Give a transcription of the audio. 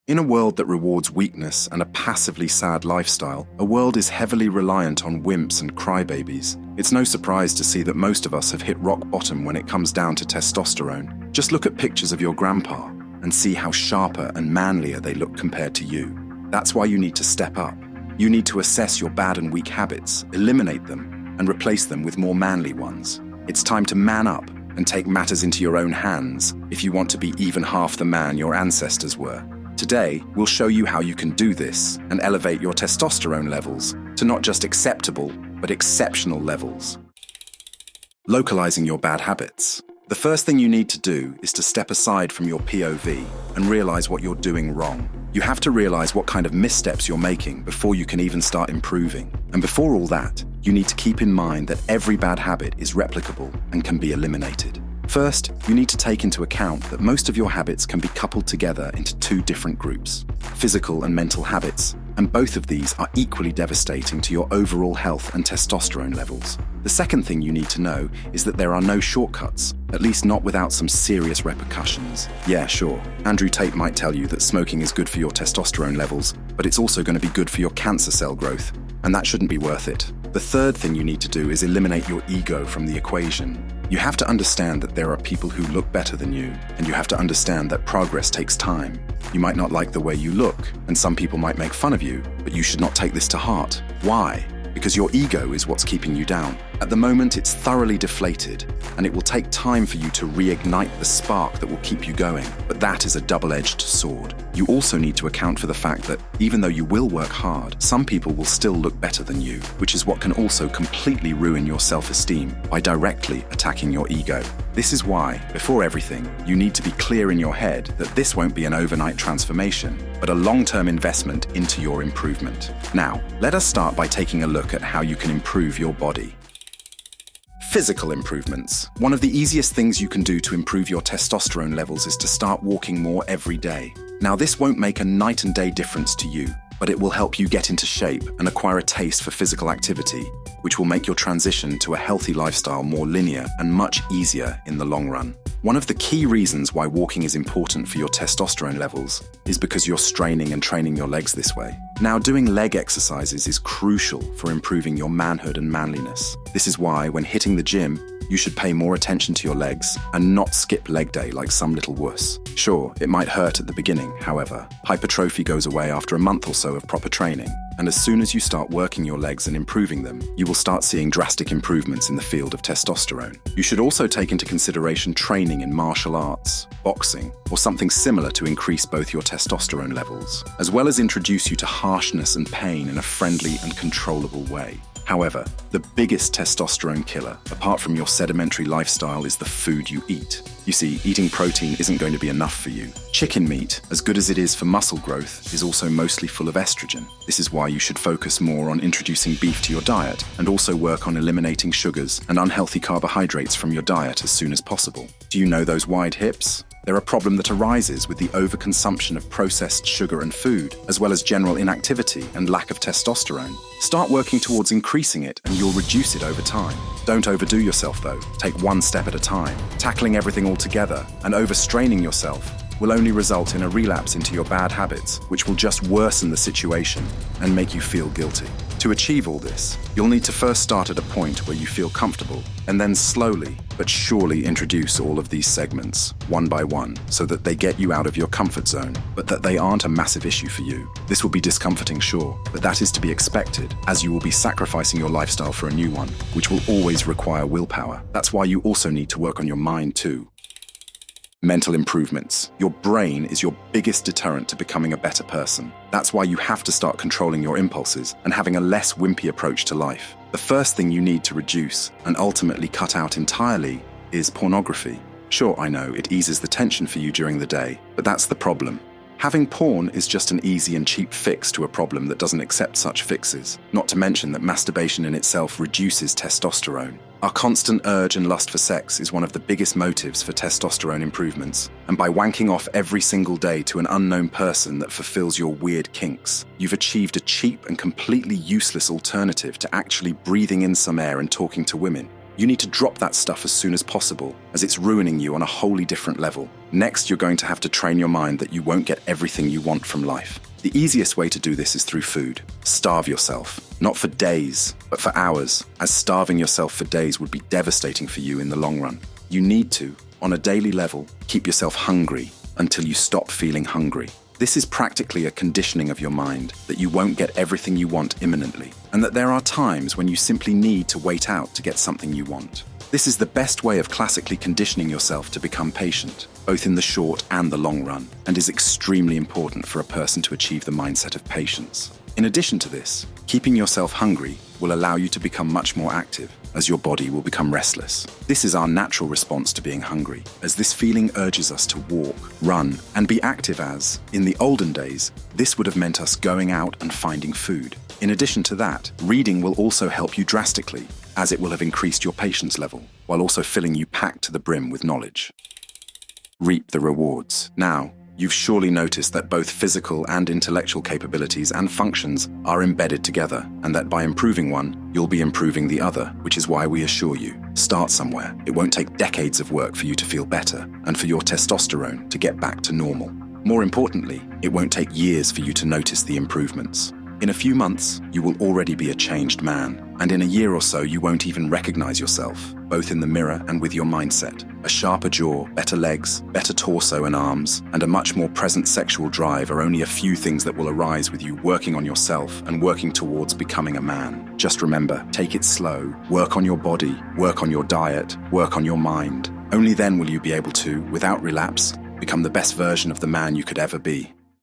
In a world that rewards weakness and a passively sad lifestyle, a world is heavily reliant on wimps and crybabies. It's no surprise to see that most of us have hit rock bottom when it comes down to testosterone. Just look at pictures of your grandpa and see how sharper and manlier they look compared to you. That's why you need to step up. You need to assess your bad and weak habits, eliminate them, and replace them with more manly ones. It's time to man up and take matters into your own hands if you want to be even half the man your ancestors were. Today, we'll show you how you can do this and elevate your testosterone levels to not just acceptable, but exceptional levels. Localizing your bad habits. The first thing you need to do is to step aside from your POV and realize what you're doing wrong. You have to realize what kind of missteps you're making before you can even start improving. And before all that, you need to keep in mind that every bad habit is replicable and can be eliminated. First, you need to take into account that most of your habits can be coupled together into two different groups, physical and mental habits, and both of these are equally devastating to your overall health and testosterone levels. The second thing you need to know is that there are no shortcuts, at least not without some serious repercussions. Yeah, sure, Andrew Tate might tell you that smoking is good for your testosterone levels, but it's also going to be good for your cancer cell growth, and that shouldn't be worth it. The third thing you need to do is eliminate your ego from the equation. You have to understand that there are people who look better than you, and you have to understand that progress takes time. You might not like the way you look, and some people might make fun of you, but you should not take this to heart. Why? Because your ego is what's keeping you down. At the moment, it's thoroughly deflated, and it will take time for you to reignite the spark that will keep you going. But that is a double-edged sword. You also need to account for the fact that even though you will work hard, some people will still look better than you, which is what can also completely ruin your self-esteem by directly attacking your ego. This is why, before everything, you need to be clear in your head that this won't be an overnight transformation, but a long-term investment into your improvement. Now, let us start by taking a look at how you can improve your body. Physical improvements. One of the easiest things you can do to improve your testosterone levels is to start walking more every day. Now, this won't make a night and day difference to you, but it will help you get into shape and acquire a taste for physical activity, which will make your transition to a healthy lifestyle more linear and much easier in the long run. One of the key reasons why walking is important for your testosterone levels is because you're straining and training your legs this way. Now, doing leg exercises is crucial for improving your manhood and manliness. This is why, when hitting the gym, you should pay more attention to your legs and not skip leg day like some little wuss. Sure, it might hurt at the beginning, however. Hypertrophy goes away after a month or so of proper training, and as soon as you start working your legs and improving them, you will start seeing drastic improvements in the field of testosterone. You should also take into consideration training in martial arts, boxing, or something similar to increase both your testosterone levels, as well as introduce you to harshness and pain in a friendly and controllable way. However, the biggest testosterone killer, apart from your sedimentary lifestyle, is the food you eat. You see, eating protein isn't going to be enough for you. Chicken meat, as good as it is for muscle growth, is also mostly full of estrogen. This is why you should focus more on introducing beef to your diet and also work on eliminating sugars and unhealthy carbohydrates from your diet as soon as possible. Do you know those wide hips? They're a problem that arises with the overconsumption of processed sugar and food, as well as general inactivity and lack of testosterone. Start working towards increasing it and you'll reduce it over time. Don't overdo yourself though. Take one step at a time. Tackling everything all together and overstraining yourself will only result in a relapse into your bad habits, which will just worsen the situation and make you feel guilty. To achieve all this, you'll need to first start at a point where you feel comfortable, and then slowly but surely introduce all of these segments, one by one, so that they get you out of your comfort zone, but that they aren't a massive issue for you. This will be discomforting, sure, but that is to be expected, as you will be sacrificing your lifestyle for a new one, which will always require willpower. That's why you also need to work on your mind too. Mental improvements. Your brain is your biggest deterrent to becoming a better person. That's why you have to start controlling your impulses and having a less wimpy approach to life. The first thing you need to reduce and ultimately cut out entirely is pornography. Sure, I know, it eases the tension for you during the day, but that's the problem. Having porn is just an easy and cheap fix to a problem that doesn't accept such fixes, not to mention that masturbation in itself reduces testosterone. Our constant urge and lust for sex is one of the biggest motives for testosterone improvements, and by wanking off every single day to an unknown person that fulfills your weird kinks, you've achieved a cheap and completely useless alternative to actually breathing in some air and talking to women. You need to drop that stuff as soon as possible, as it's ruining you on a wholly different level. Next, you're going to have to train your mind that you won't get everything you want from life. The easiest way to do this is through food. Starve yourself. Not for days, but for hours, as starving yourself for days would be devastating for you in the long run. You need to, on a daily level, keep yourself hungry until you stop feeling hungry. This is practically a conditioning of your mind that you won't get everything you want imminently, and that there are times when you simply need to wait out to get something you want. This is the best way of classically conditioning yourself to become patient, both in the short and the long run, and is extremely important for a person to achieve the mindset of patience. In addition to this, keeping yourself hungry will allow you to become much more active, as your body will become restless. This is our natural response to being hungry, as this feeling urges us to walk, run, and be active as, in the olden days, this would have meant us going out and finding food. In addition to that, reading will also help you drastically, as it will have increased your patience level, while also filling you packed to the brim with knowledge. Reap the rewards. Now, you've surely noticed that both physical and intellectual capabilities and functions are embedded together, and that by improving one, you'll be improving the other, which is why we assure you, start somewhere. It won't take decades of work for you to feel better, and for your testosterone to get back to normal. More importantly, it won't take years for you to notice the improvements. In a few months, you will already be a changed man, and in a year or so you won't even recognize yourself, both in the mirror and with your mindset. A sharper jaw, better legs, better torso and arms, and a much more present sexual drive are only a few things that will arise with you working on yourself and working towards becoming a man. Just remember, take it slow, work on your body, work on your diet, work on your mind. Only then will you be able to, without relapse, become the best version of the man you could ever be.